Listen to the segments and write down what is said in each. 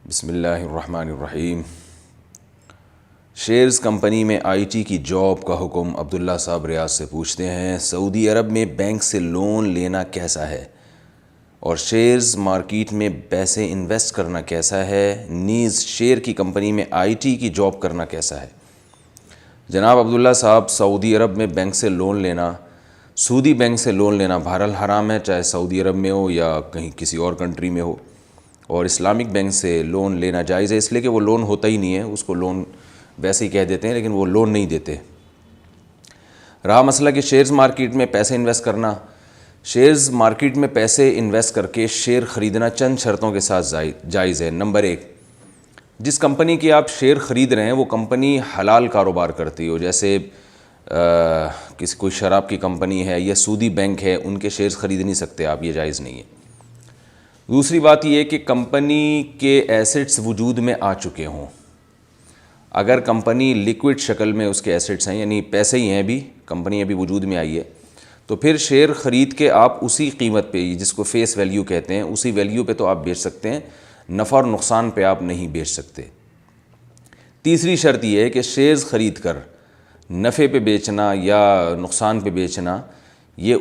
بسم اللہ الرحمن الرحیم۔ شیئرز کمپنی میں آئی ٹی کی جاب کا حکم۔ عبداللہ صاحب ریاض سے پوچھتے ہیں، سعودی عرب میں بینک سے لون لینا کیسا ہے اور شیئرز مارکیٹ میں پیسے انویسٹ کرنا کیسا ہے، نیز شیئر کی کمپنی میں آئی ٹی کی جاب کرنا کیسا ہے؟ جناب عبداللہ صاحب، سعودی عرب میں بینک سے لون لینا، سعودی بینک سے لون لینا بہرحال حرام ہے، چاہے سعودی عرب میں ہو یا کہیں کسی اور کنٹری میں ہو، اور اسلامک بینک سے لون لینا جائز ہے، اس لیے کہ وہ لون ہوتا ہی نہیں ہے، اس کو لون ویسے ہی کہہ دیتے ہیں لیکن وہ لون نہیں دیتے۔ رہا مسئلہ کہ شیئرز مارکیٹ میں پیسے انویسٹ کرنا، شیئرز مارکیٹ میں پیسے انویسٹ کر کے شیئر خریدنا چند شرطوں کے ساتھ جائز ہے۔ نمبر 1، جس کمپنی کی آپ شیئر خرید رہے ہیں وہ کمپنی حلال کاروبار کرتی ہو، جیسے کوئی شراب کی کمپنی ہے یا سعودی بینک ہے، ان کے شیئرز خرید نہیں سکتے آپ، یہ جائز نہیں ہے۔ دوسری بات یہ کہ کمپنی کے ایسٹس وجود میں آ چکے ہوں۔ اگر کمپنی لیکوڈ شکل میں اس کے ایسٹس ہیں، یعنی پیسے ہی ہیں، ابھی کمپنی ابھی وجود میں آئی ہے، تو پھر شیئر خرید کے آپ اسی قیمت پہ، جس کو فیس ویلیو کہتے ہیں، اسی ویلیو پہ تو آپ بیچ سکتے ہیں، نفع اور نقصان پہ آپ نہیں بیچ سکتے۔ تیسری شرط یہ ہے کہ شیئرز خرید کر نفع پہ بیچنا یا نقصان پہ بیچنا یہ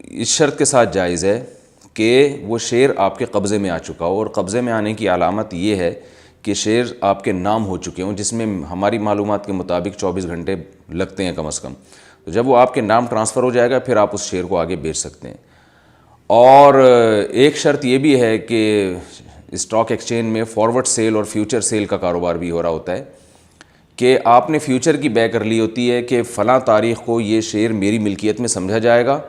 اس شرط کے ساتھ جائز ہے کہ وہ شیئر آپ کے قبضے میں آ چکا ہو، اور قبضے میں آنے کی علامت یہ ہے کہ شیئر آپ کے نام ہو چکے ہوں، جس میں ہماری معلومات کے مطابق 24 گھنٹے لگتے ہیں کم از کم۔ تو جب وہ آپ کے نام ٹرانسفر ہو جائے گا پھر آپ اس شیئر کو آگے بیچ سکتے ہیں۔ اور ایک شرط یہ بھی ہے کہ اسٹاک ایکسچینج میں فارورڈ سیل اور فیوچر سیل کا کاروبار بھی ہو رہا ہوتا ہے کہ آپ نے فیوچر کی بے کر لی ہوتی ہے کہ فلاں تاریخ کو یہ شیئر میری ملکیت میں سمجھا جائے گا،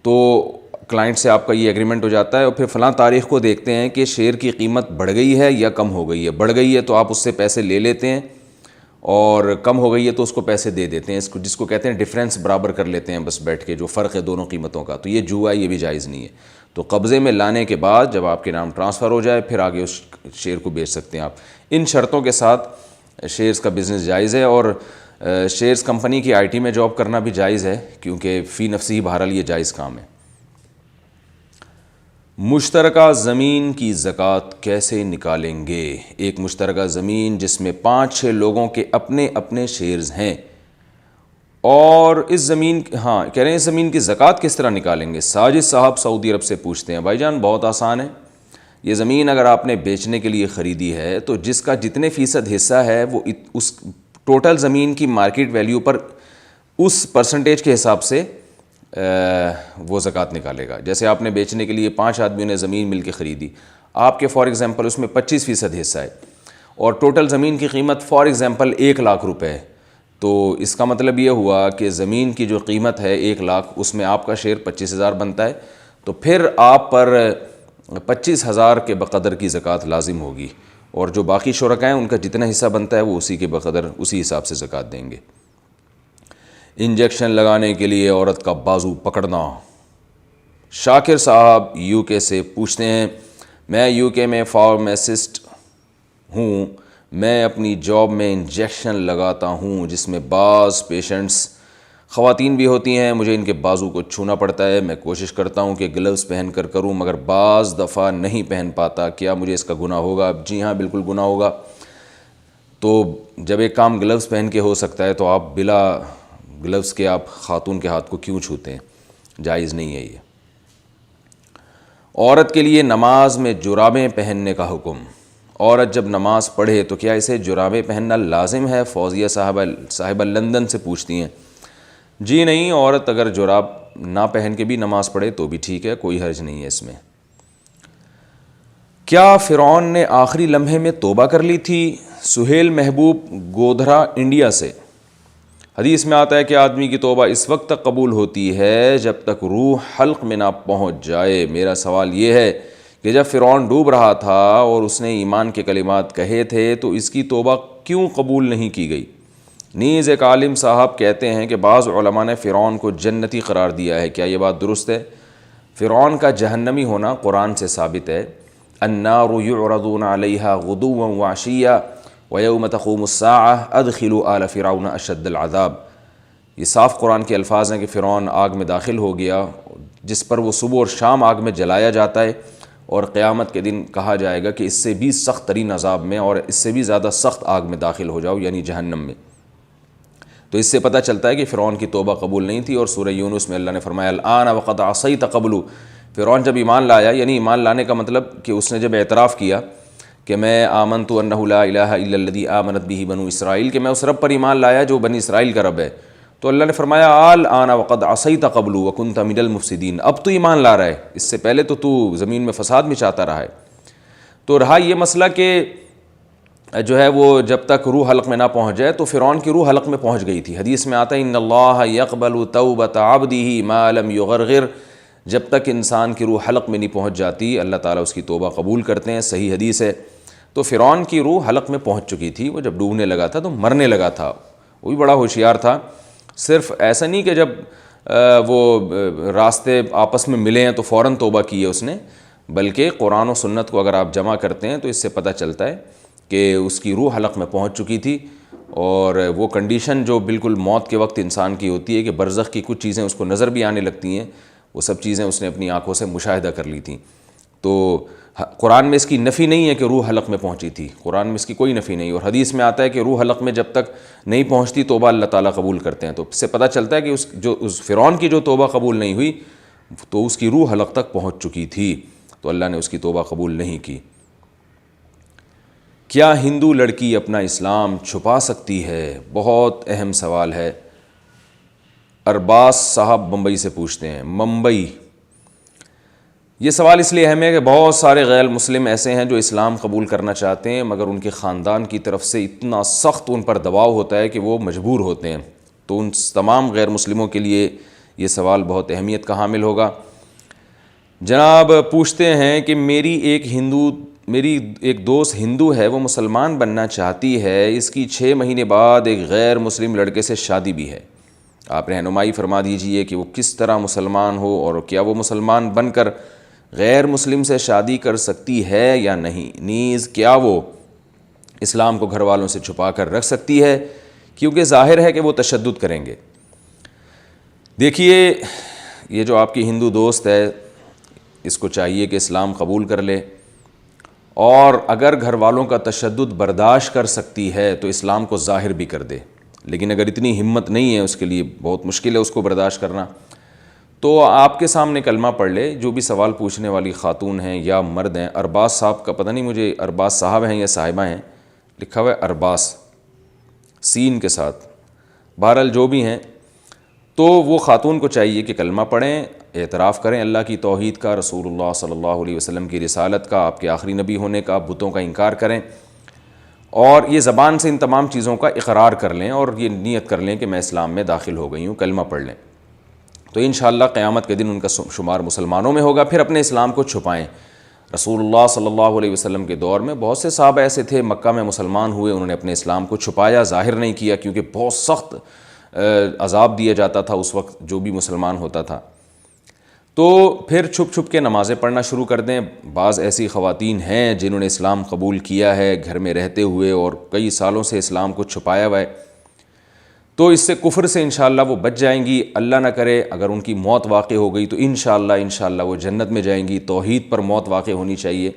تو کلائنٹ سے آپ کا یہ ایگریمنٹ ہو جاتا ہے، اور پھر فلاں تاریخ کو دیکھتے ہیں کہ شیئر کی قیمت بڑھ گئی ہے یا کم ہو گئی ہے۔ بڑھ گئی ہے تو آپ اس سے پیسے لے لیتے ہیں، اور کم ہو گئی ہے تو اس کو پیسے دے دیتے ہیں، جس کو کہتے ہیں ڈیفرنس برابر کر لیتے ہیں بس بیٹھ کے، جو فرق ہے دونوں قیمتوں کا۔ تو یہ جوا ہے، یہ بھی جائز نہیں ہے۔ تو قبضے میں لانے کے بعد جب آپ کے نام ٹرانسفر ہو جائے پھر آگے اس شیئر کو بیچ سکتے ہیں آپ۔ ان شرطوں کے ساتھ شیئرز کا بزنس جائز ہے، اور شیئرز کمپنی کی آئی ٹی میں جاب کرنا بھی جائز ہے، کیونکہ فی نفسی بہرحال یہ جائز کام ہے۔ مشترکہ زمین کی زکوٰۃ کیسے نکالیں گے؟ ایک مشترکہ زمین جس میں 5-6 لوگوں کے اپنے اپنے شیئرز ہیں، اور اس زمین کہہ رہے ہیں اس زمین کی زکوٰۃ کس طرح نکالیں گے؟ ساجد صاحب سعودی عرب سے پوچھتے ہیں۔ بھائی جان بہت آسان ہے، یہ زمین اگر آپ نے بیچنے کے لیے خریدی ہے تو جس کا جتنے فیصد حصہ ہے وہ اس ٹوٹل زمین کی مارکیٹ ویلیو پر اس پرسنٹیج کے حساب سے وہ زکوٰۃ نکالے گا۔ جیسے آپ نے بیچنے کے لیے 5 آدمیوں نے زمین مل کے خریدی، آپ کے فار ایگزامپل اس میں 25% حصہ ہے، اور ٹوٹل زمین کی قیمت فار ایگزامپل 1 لاکھ روپے ہے، تو اس کا مطلب یہ ہوا کہ زمین کی جو قیمت ہے 1 لاکھ، اس میں آپ کا شیئر 25,000 بنتا ہے، تو پھر آپ پر 25,000 کے بقدر کی زکوٰۃ لازم ہوگی، اور جو باقی شرکاء ہیں ان کا جتنا حصہ بنتا ہے وہ اسی کے بقدر اسی حساب سے زکوٰۃ دیں گے۔ انجیکشن لگانے کے لیے عورت کا بازو پکڑنا۔ شاکر صاحب یو کے سے پوچھتے ہیں، میں یو کے میں فارماسسٹ ہوں، میں اپنی جاب میں انجیکشن لگاتا ہوں جس میں بعض پیشنٹس خواتین بھی ہوتی ہیں، مجھے ان کے بازو کو چھونا پڑتا ہے، میں کوشش کرتا ہوں کہ گلوز پہن کر کروں مگر بعض دفعہ نہیں پہن پاتا، کیا مجھے اس کا گناہ ہوگا؟ جی ہاں بالکل گناہ ہوگا۔ تو جب ایک کام گلوز پہن کے ہو سکتا ہے تو آپ بلا گلوز کے آپ خاتون کے ہاتھ کو کیوں چھوتے ہیں؟ جائز نہیں ہے یہ۔ عورت کے لیے نماز میں جرابیں پہننے کا حکم۔ عورت جب نماز پڑھے تو کیا اسے جرابیں پہننا لازم ہے؟ فوزیہ صاحبہ لندن سے پوچھتی ہیں۔ جی نہیں، عورت اگر جراب نہ پہن کے بھی نماز پڑھے تو بھی ٹھیک ہے، کوئی حرج نہیں ہے اس میں۔ کیا فرعون نے آخری لمحے میں توبہ کر لی تھی؟ سہیل محبوب گودھرا انڈیا سے۔ حدیث میں آتا ہے کہ آدمی کی توبہ اس وقت تک قبول ہوتی ہے جب تک روح حلق میں نہ پہنچ جائے۔ میرا سوال یہ ہے کہ جب فرعون ڈوب رہا تھا اور اس نے ایمان کے کلمات کہے تھے تو اس کی توبہ کیوں قبول نہیں کی گئی؟ نیز ایک عالم صاحب کہتے ہیں کہ بعض علماء نے فرعون کو جنتی قرار دیا ہے، کیا یہ بات درست ہے؟ فرعون کا جہنمی ہونا قرآن سے ثابت ہے۔ النار یعرضون علیہا غدوا وعشیا وَيَوْمَ تَقُومُ السَّاعَةُ أَدْخِلُوا آلَ فِرْعَوْنَ أَشَدَّ الْعَذَابِ۔ یہ صاف قرآن کے الفاظ ہیں کہ فرعون آگ میں داخل ہو گیا، جس پر وہ صبح اور شام آگ میں جلایا جاتا ہے، اور قیامت کے دن کہا جائے گا کہ اس سے بھی سخت ترین عذاب میں اور اس سے بھی زیادہ سخت آگ میں داخل ہو جاؤ، یعنی جہنم میں۔ تو اس سے پتہ چلتا ہے کہ فرعون کی توبہ قبول نہیں تھی، اور سورہ یونس میں اللہ نے فرمایا الآن وقد عصیت قبل، فرعون جب ایمان لایا، یعنی ایمان لانے کا مطلب کہ اس نے جب اعتراف کیا کہ میں آمنت انہ لا الہ الا الذی آمنت بہ بنو اسرائیل، کہ میں اس رب پر ایمان لایا جو بنی اسرائیل کا رب ہے، تو اللہ نے فرمایا الآن وقد عصیت قبل وکنت من المفسدین، اب تو ایمان لا رہا ہے، اس سے پہلے تو زمین میں فساد مچاتا رہا ہے۔ تو رہا یہ مسئلہ کہ جو ہے وہ جب تک روح حلق میں نہ پہنچ جائے، تو فرعون کی روح حلق میں پہنچ گئی تھی۔ حدیث میں آتا ہے ان اللہ یقبل توبۃ عبدہ ما لم یغرغر، جب تک انسان کی روح حلق میں نہیں پہنچ جاتی اللہ تعالیٰ اس کی توبہ قبول کرتے ہیں، صحیح حدیث ہے۔ تو فرعون کی روح حلق میں پہنچ چکی تھی، وہ جب ڈوبنے لگا تھا تو مرنے لگا تھا، وہ بھی بڑا ہوشیار تھا، صرف ایسا نہیں کہ جب وہ راستے آپس میں ملے ہیں تو فوراً توبہ کی ہے اس نے، بلکہ قرآن و سنت کو اگر آپ جمع کرتے ہیں تو اس سے پتہ چلتا ہے کہ اس کی روح حلق میں پہنچ چکی تھی، اور وہ کنڈیشن جو بالکل موت کے وقت انسان کی ہوتی ہے کہ برزخ کی کچھ چیزیں اس کو نظر بھی آنے لگتی ہیں، وہ سب چیزیں اس نے اپنی آنکھوں سے مشاہدہ کر لی تھیں۔ تو قرآن میں اس کی نفی نہیں ہے کہ روح حلق میں پہنچی تھی، قرآن میں اس کی کوئی نفی نہیں، اور حدیث میں آتا ہے کہ روح حلق میں جب تک نہیں پہنچتی توبہ اللہ تعالیٰ قبول کرتے ہیں۔ تو اس سے پتہ چلتا ہے کہ اس فرعون کی جو توبہ قبول نہیں ہوئی تو اس کی روح حلق تک پہنچ چکی تھی، تو اللہ نے اس کی توبہ قبول نہیں کی۔ کیا ہندو لڑکی اپنا اسلام چھپا سکتی ہے؟ بہت اہم سوال ہے۔ ارباز صاحب ممبئی سے پوچھتے ہیں، ممبئی۔ یہ سوال اس لیے اہم ہے کہ بہت سارے غیر مسلم ایسے ہیں جو اسلام قبول کرنا چاہتے ہیں، مگر ان کے خاندان کی طرف سے اتنا سخت ان پر دباؤ ہوتا ہے کہ وہ مجبور ہوتے ہیں۔ تو ان تمام غیر مسلموں کے لیے یہ سوال بہت اہمیت کا حامل ہوگا۔ جناب پوچھتے ہیں کہ میری ایک دوست ہندو ہے، وہ مسلمان بننا چاہتی ہے، اس کی 6 مہینے بعد ایک غیر مسلم لڑکے سے شادی بھی ہے، آپ رہنمائی فرما دیجئے کہ وہ کس طرح مسلمان ہو، اور کیا وہ مسلمان بن کر غیر مسلم سے شادی کر سکتی ہے یا نہیں، نیز کیا وہ اسلام کو گھر والوں سے چھپا کر رکھ سکتی ہے، کیونکہ ظاہر ہے کہ وہ تشدد کریں گے۔ دیکھیے، یہ جو آپ کی ہندو دوست ہے اس کو چاہیے کہ اسلام قبول کر لے، اور اگر گھر والوں کا تشدد برداشت کر سکتی ہے تو اسلام کو ظاہر بھی کر دے، لیکن اگر اتنی ہمت نہیں ہے، اس کے لیے بہت مشکل ہے اس کو برداشت کرنا، تو آپ کے سامنے کلمہ پڑھ لے۔ جو بھی سوال پوچھنے والی خاتون ہیں یا مرد ہیں، ارباز صاحب کا پتہ نہیں مجھے ارباز صاحب ہیں یا صاحبہ ہیں، لکھا ہوا ہے ارباز سین کے ساتھ، بہرحال جو بھی ہیں، تو وہ خاتون کو چاہیے کہ کلمہ پڑھیں، اعتراف کریں اللہ کی توحید کا، رسول اللہ صلی اللہ علیہ وسلم کی رسالت کا، آپ کے آخری نبی ہونے کا، بتوں کا انکار کریں، اور یہ زبان سے ان تمام چیزوں کا اقرار کر لیں اور یہ نیت کر لیں کہ میں اسلام میں داخل ہو گئی ہوں، کلمہ پڑھ لیں، تو انشاءاللہ قیامت کے دن ان کا شمار مسلمانوں میں ہوگا۔ پھر اپنے اسلام کو چھپائیں۔ رسول اللہ صلی اللہ علیہ وسلم کے دور میں بہت سے صحابہ ایسے تھے، مکہ میں مسلمان ہوئے، انہوں نے اپنے اسلام کو چھپایا، ظاہر نہیں کیا، کیونکہ بہت سخت عذاب دیا جاتا تھا اس وقت جو بھی مسلمان ہوتا تھا۔ تو پھر چھپ چھپ کے نمازیں پڑھنا شروع کر دیں۔ بعض ایسی خواتین ہیں جنہوں نے اسلام قبول کیا ہے گھر میں رہتے ہوئے اور کئی سالوں سے اسلام کو چھپایا ہوا ہے، تو اس سے کفر سے انشاءاللہ وہ بچ جائیں گی۔ اللہ نہ کرے اگر ان کی موت واقع ہو گئی تو انشاءاللہ وہ جنت میں جائیں گی۔ توحید پر موت واقع ہونی چاہیے۔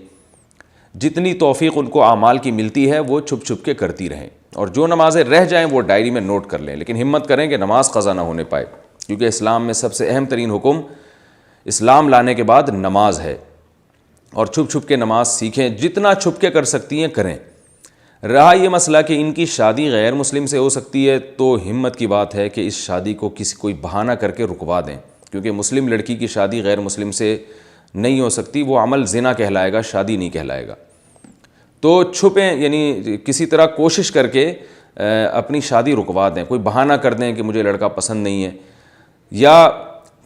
جتنی توفیق ان کو اعمال کی ملتی ہے وہ چھپ چھپ کے کرتی رہیں، اور جو نمازیں رہ جائیں وہ ڈائری میں نوٹ کر لیں، لیکن ہمت کریں کہ نماز قضا نہ ہونے پائے، کیونکہ اسلام میں سب سے اہم ترین حکم اسلام لانے کے بعد نماز ہے، اور چھپ چھپ کے نماز سیکھیں، جتنا چھپ کے کر سکتی ہیں کریں۔ رہا یہ مسئلہ کہ ان کی شادی غیر مسلم سے ہو سکتی ہے، تو ہمت کی بات ہے کہ اس شادی کو کوئی بہانہ کر کے رکوا دیں، کیونکہ مسلم لڑکی کی شادی غیر مسلم سے نہیں ہو سکتی، وہ عمل زنا کہلائے گا، شادی نہیں کہلائے گا۔ تو چھپیں، یعنی کسی طرح کوشش کر کے اپنی شادی رکوا دیں، کوئی بہانہ کر دیں کہ مجھے لڑکا پسند نہیں ہے، یا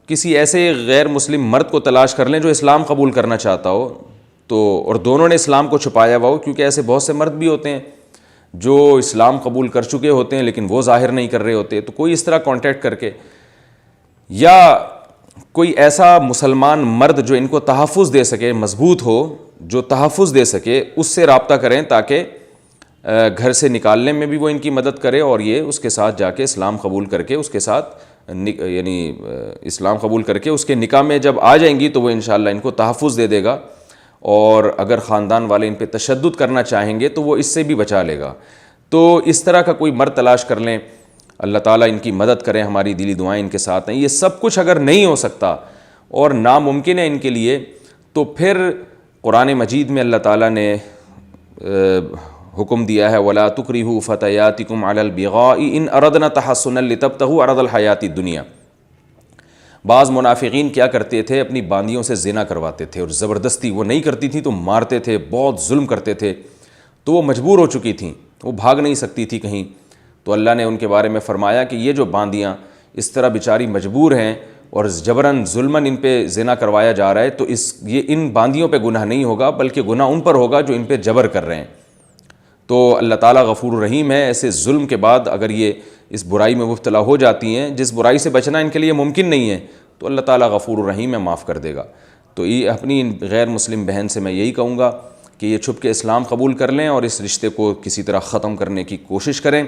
کسی ایسے غیر مسلم مرد کو تلاش کر لیں جو اسلام قبول کرنا چاہتا ہو، تو اور دونوں نے اسلام کو چھپایا ہوا ہو، کیونکہ ایسے بہت سے مرد بھی ہوتے ہیں جو اسلام قبول کر چکے ہوتے ہیں لیکن وہ ظاہر نہیں کر رہے ہوتے، تو کوئی اس طرح کانٹیکٹ کر کے، یا کوئی ایسا مسلمان مرد جو ان کو تحفظ دے سکے، مضبوط ہو، جو تحفظ دے سکے، اس سے رابطہ کریں تاکہ گھر سے نکالنے میں بھی وہ ان کی مدد کرے، اور یہ اس کے ساتھ جا کے اسلام قبول کر کے اس کے ساتھ اسلام قبول کر کے اس کے نکاح میں جب آ جائیں گی تو وہ انشاءاللہ ان کو تحفظ دے دے گا، اور اگر خاندان والے ان پہ تشدد کرنا چاہیں گے تو وہ اس سے بھی بچا لے گا. تو اس طرح کا کوئی مرد تلاش کر لیں, اللہ تعالیٰ ان کی مدد کریں, ہماری دلی دعائیں ان کے ساتھ ہیں. یہ سب کچھ اگر نہیں ہو سکتا اور ناممکن ہے ان کے لیے, تو پھر قرآن مجید میں اللہ تعالیٰ نے حکم دیا ہے وَلَا تُكْرِهُوا فَتَيَاتِكُمْ عَلَى الْبِغَاءِ إِنْ أَرَدْنَا تَحَصُّنًا لِتَبْتَغُوا عَرَضَ الْحَيَاةِ الدُّنْيَا. بعض منافقین کیا کرتے تھے, اپنی باندیوں سے زنا کرواتے تھے, اور زبردستی وہ نہیں کرتی تھیں تو مارتے تھے, بہت ظلم کرتے تھے. تو وہ مجبور ہو چکی تھیں, وہ بھاگ نہیں سکتی تھی کہیں. تو اللہ نے ان کے بارے میں فرمایا کہ یہ جو باندیاں اس طرح بیچاری مجبور ہیں اور جبراً ظلماً ان پہ زنا کروایا جا رہا ہے, تو یہ ان باندیوں پہ گناہ نہیں ہوگا, بلکہ گناہ ان پر ہوگا جو ان پہ جبر کر رہے ہیں. تو اللہ تعالیٰ غفور الرحیم ہے. ایسے ظلم کے بعد اگر یہ اس برائی میں مبتلا ہو جاتی ہیں جس برائی سے بچنا ان کے لیے ممکن نہیں ہے, تو اللہ تعالیٰ غفور الرحیم ہے, معاف کر دے گا. تو یہ اپنی غیر مسلم بہن سے میں یہی کہوں گا کہ یہ چھپ کے اسلام قبول کر لیں اور اس رشتے کو کسی طرح ختم کرنے کی کوشش کریں.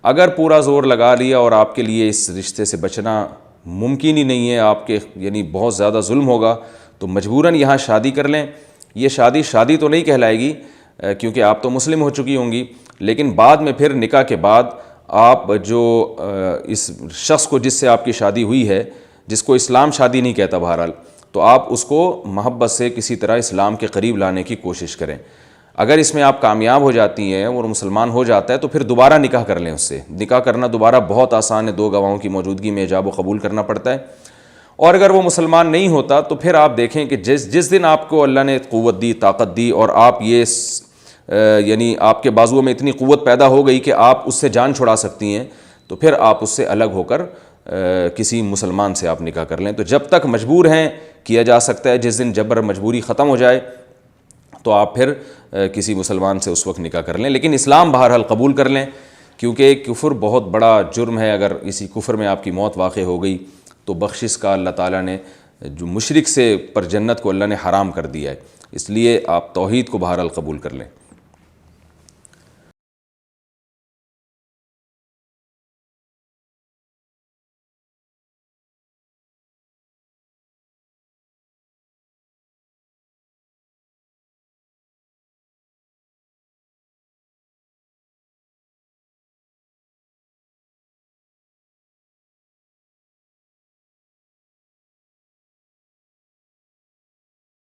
اگر پورا زور لگا لیا اور آپ کے لیے اس رشتے سے بچنا ممکن ہی نہیں ہے, آپ کے یعنی بہت زیادہ ظلم ہوگا, تو مجبوراً یہاں شادی کر لیں. یہ شادی تو نہیں کہلائے گی کیونکہ آپ تو مسلم ہو چکی ہوں گی, لیکن بعد میں پھر نکاح کے بعد آپ جو اس شخص کو جس سے آپ کی شادی ہوئی ہے, جس کو اسلام شادی نہیں کہتا بہرحال, تو آپ اس کو محبت سے کسی طرح اسلام کے قریب لانے کی کوشش کریں. اگر اس میں آپ کامیاب ہو جاتی ہیں اور مسلمان ہو جاتا ہے تو پھر دوبارہ نکاح کر لیں اس سے. نکاح کرنا دوبارہ بہت آسان ہے, 2 گواہوں کی موجودگی میں ایجاب و قبول کرنا پڑتا ہے. اور اگر وہ مسلمان نہیں ہوتا تو پھر آپ دیکھیں کہ جس دن آپ کو اللہ نے قوت دی, طاقت دی, اور آپ یہ یعنی آپ کے بازوؤں میں اتنی قوت پیدا ہو گئی کہ آپ اس سے جان چھڑا سکتی ہیں, تو پھر آپ اس سے الگ ہو کر کسی مسلمان سے آپ نکاح کر لیں. تو جب تک مجبور ہیں کیا جا سکتا ہے, جس دن جبر مجبوری ختم ہو جائے تو آپ پھر کسی مسلمان سے اس وقت نکاح کر لیں. لیکن اسلام بہرحال قبول کر لیں, کیونکہ کفر بہت بڑا جرم ہے. اگر اسی کفر میں آپ کی موت واقع ہو گئی تو بخشش کا اللہ تعالیٰ نے جو مشرک سے پر جنت کو اللہ نے حرام کر دیا ہے. اس لیے آپ توحید کو بہرحال قبول کر لیں.